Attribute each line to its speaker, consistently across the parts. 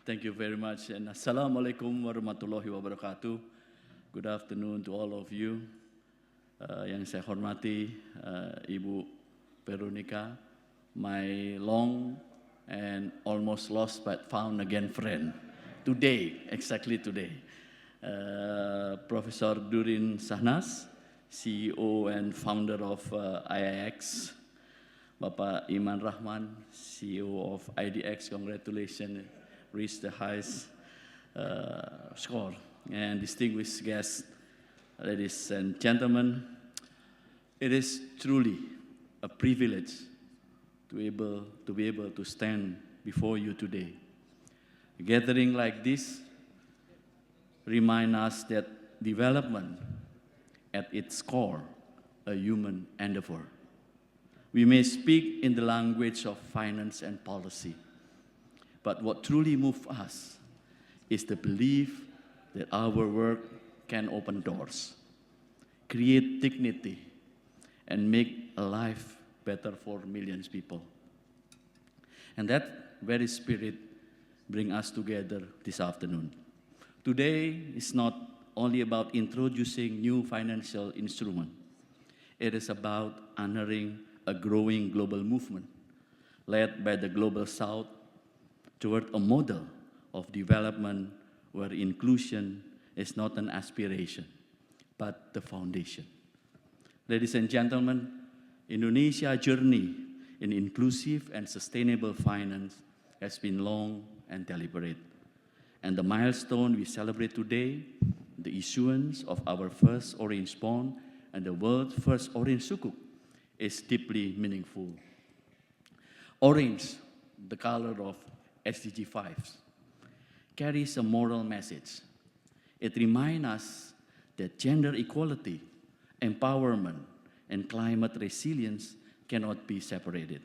Speaker 1: Thank you very much. And Assalamualaikum warahmatullahi wabarakatuh. Good afternoon to all of you. Yang saya hormati Ibu Veronica, my long and almost lost but found again friend. Today, exactly today. Professor Durin Sahnas, CEO and founder of IIX. Bapak Iman Rahman, CEO of IDX, congratulations, reached the highest score. And distinguished guests, ladies and gentlemen, it is truly a privilege to be able to stand before you today. A gathering like this reminds us that development at its core, a human endeavor. We may speak in the language of finance and policy, but what truly moves us is the belief that our work can open doors, create dignity, and make a life better for millions of people. And that very spirit brings us together this afternoon. Today is not only about introducing new financial instruments. It is about honoring a growing global movement led by the Global South toward a model of development where inclusion is not an aspiration, but the foundation. Ladies and gentlemen, Indonesia's journey in inclusive and sustainable finance has been long and deliberate. And the milestone we celebrate today, the issuance of our first orange bond and the world's first orange sukuk, is deeply meaningful. Orange, the color of SDG 5, carries a moral message. It reminds us that gender equality, empowerment, and climate resilience cannot be separated.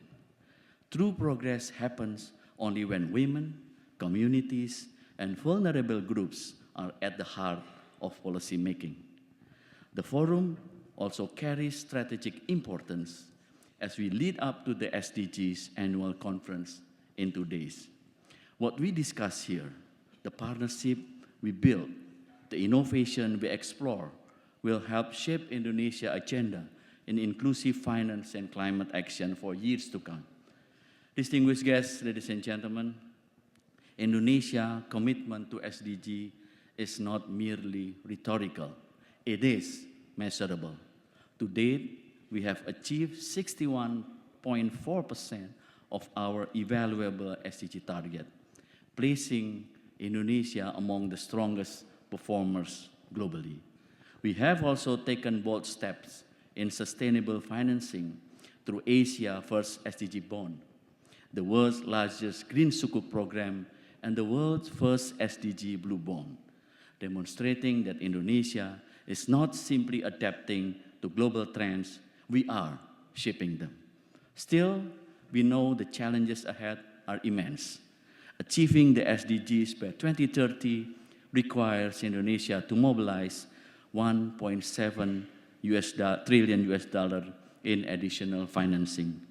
Speaker 1: True progress happens only when women, communities, and vulnerable groups are at the heart of policy making. The forum also carries strategic importance as we lead up to the SDGs annual conference in 2 days. What we discuss here, the partnership we build, the innovation we explore, will help shape Indonesia's agenda in inclusive finance and climate action for years to come. Distinguished guests, ladies and gentlemen, Indonesia's commitment to SDG is not merely rhetorical. It is measurable. To date, we have achieved 61.4% of our evaluable SDG target, placing Indonesia among the strongest performers globally. We have also taken bold steps in sustainable financing through Asia's first SDG bond, the world's largest green sukuk program, and the world's first SDG blue bond, demonstrating that Indonesia is not simply adapting to global trends, we are shaping them. Still, we know the challenges ahead are immense. Achieving the SDGs by 2030 requires Indonesia to mobilize $1.7 trillion in additional financing.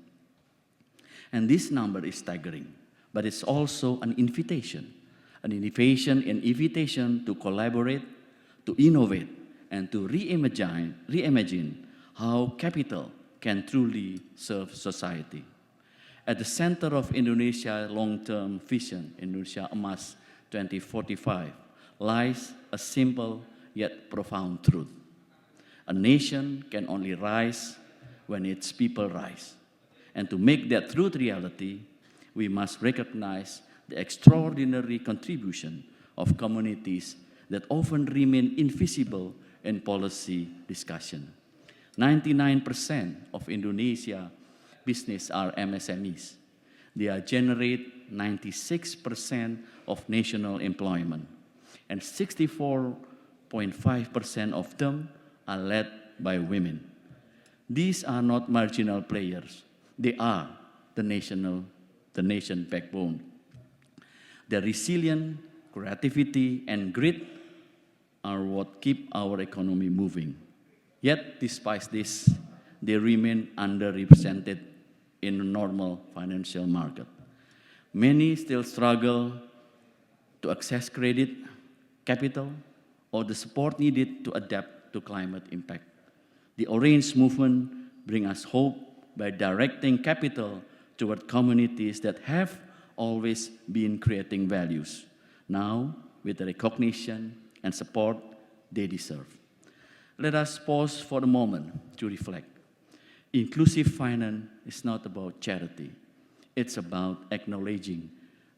Speaker 1: And this number is staggering, but it's also an invitation to collaborate, to innovate, and to reimagine how capital can truly serve society. At the center of Indonesia's long-term vision, Indonesia Emas 2045, lies a simple yet profound truth. A nation can only rise when its people rise. And to make that truth reality, we must recognize the extraordinary contribution of communities that often remain invisible in policy discussion. 99% of Indonesia business are MSMEs. They generate 96% of national employment, and 64.5% of them are led by women. These are not marginal players. They are the nation backbone. Their resilience, creativity, and grit are what keep our economy moving. Yet, despite this, they remain underrepresented in a normal financial market. Many still struggle to access credit, capital, or the support needed to adapt to climate impact. The Orange movement brings us hope by directing capital toward communities that have always been creating values, now with the recognition and support they deserve. Let us pause for a moment to reflect. Inclusive finance is not about charity. It's about acknowledging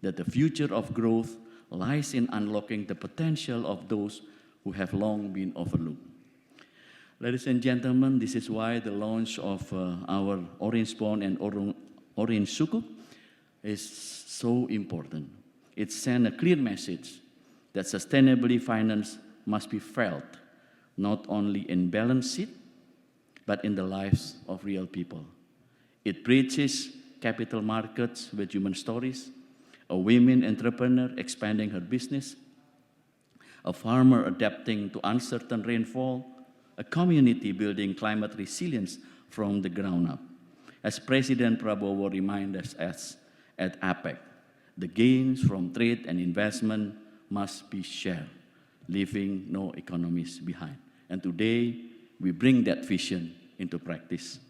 Speaker 1: that the future of growth lies in unlocking the potential of those who have long been overlooked. Ladies and gentlemen, this is why the launch of our Orange Bond and Orange Sukuk is so important. It sends a clear message that sustainable finance must be felt not only in balance sheet, but in the lives of real people. It bridges capital markets with human stories, a women entrepreneur expanding her business, a farmer adapting to uncertain rainfall, a community building climate resilience from the ground up. As President Prabowo reminded us at APEC, the gains from trade and investment must be shared, leaving no economies behind. And today, we bring that vision into practice.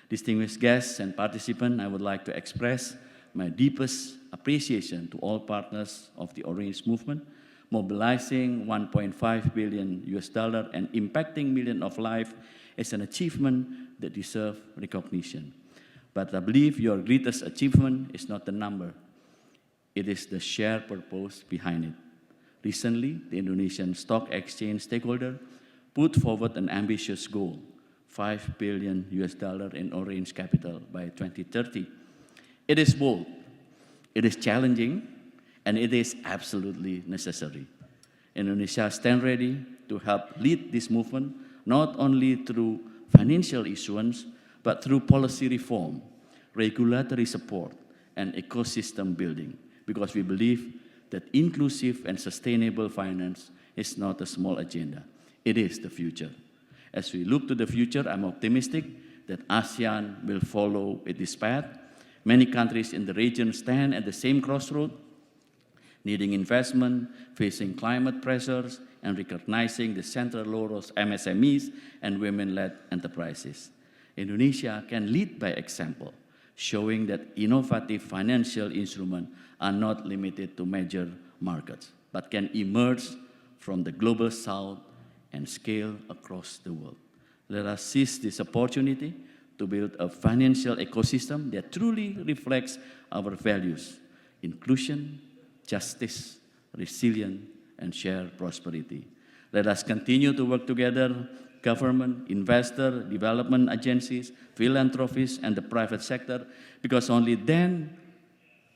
Speaker 1: Distinguished guests and participants, I would like to express my deepest appreciation to all partners of the Orange Movement, mobilizing $1.5 billion and impacting millions of lives is an achievement that deserves recognition. But I believe your greatest achievement is not the number. It is the shared purpose behind it. Recently, the Indonesian Stock Exchange stakeholder put forward an ambitious goal, $5 billion in orange capital by 2030. It is bold, it is challenging, and it is absolutely necessary. Indonesia stands ready to help lead this movement, not only through financial issuance, but through policy reform, regulatory support, and ecosystem building, because we believe that inclusive and sustainable finance is not a small agenda. It is the future. As we look to the future, I'm optimistic that ASEAN will follow with this path. Many countries in the region stand at the same crossroad, needing investment, facing climate pressures, and recognizing the central role of MSMEs and women-led enterprises. Indonesia can lead by example, showing that innovative financial instruments are not limited to major markets, but can emerge from the global south and scale across the world. Let us seize this opportunity to build a financial ecosystem that truly reflects our values: inclusion, justice, resilience, and shared prosperity. Let us continue to work together, government, investor, development agencies, philanthropists, and the private sector, because only then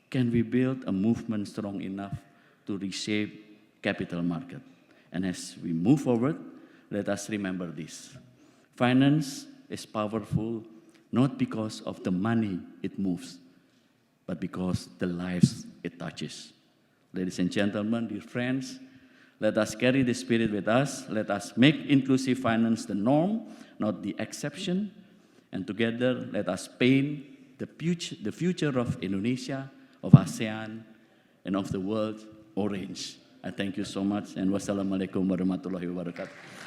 Speaker 1: can we build a movement strong enough to reshape capital market. And as we move forward, let us remember this. Finance is powerful not because of the money it moves, but because the lives it touches. Ladies and gentlemen, dear friends, let us carry the spirit with us. Let us make inclusive finance the norm, not the exception. And together, let us paint the future of Indonesia, of ASEAN, and of the world orange. I thank you so much, and wassalamualaikum warahmatullahi wabarakatuh.